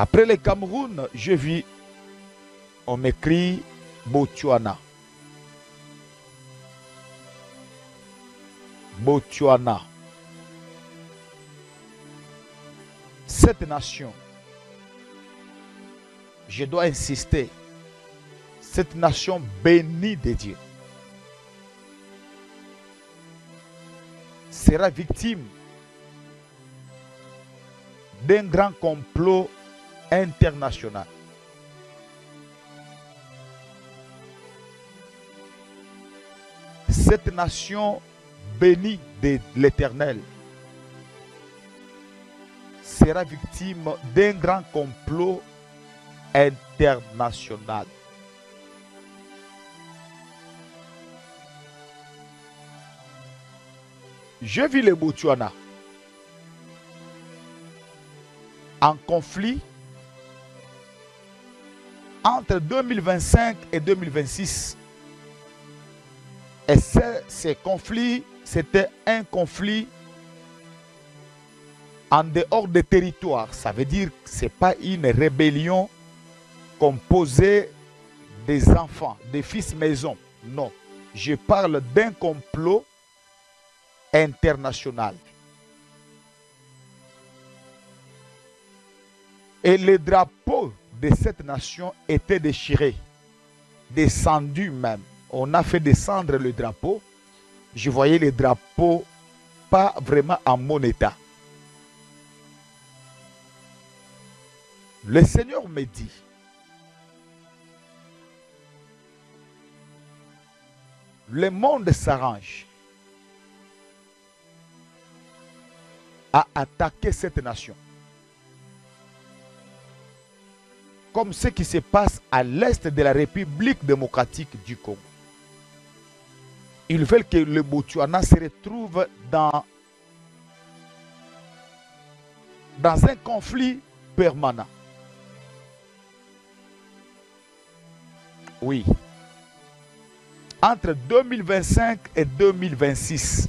Après le Cameroun, je vis, on m'écrit Botswana. Botswana. Cette nation, je dois insister, cette nation bénie de Dieu sera victime d'un grand complot international. Cette nation bénie de l'Éternel sera victime d'un grand complot international. Je vis le Botswana en conflit entre 2025 et 2026. Et ce conflit, c'était un conflit en dehors des territoires. Ça veut dire que ce n'est pas une rébellion composée des enfants, des fils maison. Non, je parle d'un complot international. Et le drapeau de cette nation était déchiré, descendu même. On a fait descendre le drapeau. Je voyais le drapeau pas vraiment en mon état. Le Seigneur me dit, le monde s'arrange à attaquer cette nation. Comme ce qui se passe à l'est de la République démocratique du Congo. Ils veulent que le Botswana se retrouve dans un conflit permanent. Oui. Entre 2025 et 2026.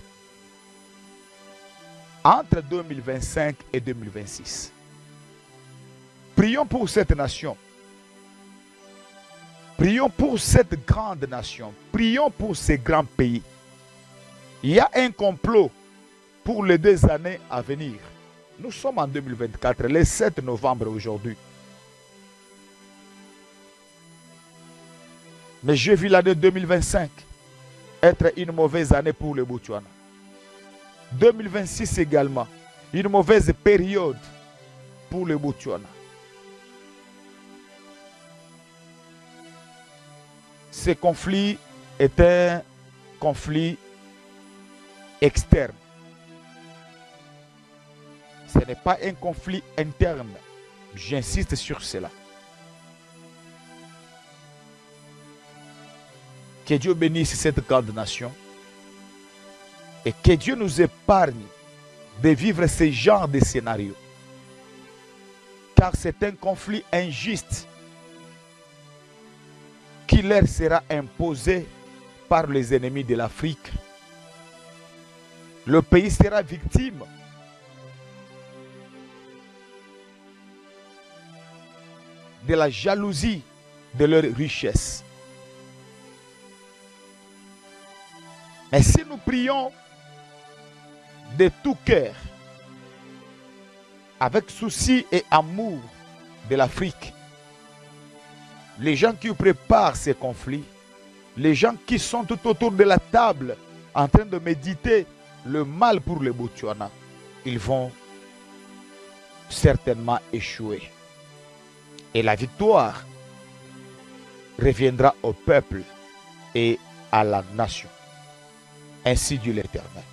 Entre 2025 et 2026. Prions pour cette nation. Prions pour cette grande nation. Prions pour ces grands pays. Il y a un complot pour les 2 années à venir. Nous sommes en 2024, le 7 novembre aujourd'hui. Mais je vis l'année 2025 être une mauvaise année pour le Botswana. 2026 également, une mauvaise période pour le Botswana. Ce conflit est un conflit externe. Ce n'est pas un conflit interne. J'insiste sur cela. Que Dieu bénisse cette grande nation et que Dieu nous épargne de vivre ce genre de scénario. Car c'est un conflit injuste qui leur sera imposé par les ennemis de l'Afrique. Le pays sera victime de la jalousie de leur richesse. Mais si nous prions de tout cœur, avec souci et amour de l'Afrique, les gens qui préparent ces conflits, les gens qui sont tout autour de la table en train de méditer le mal pour le Botswana, ils vont certainement échouer. Et la victoire reviendra au peuple et à la nation. Ainsi dit l'Éternel.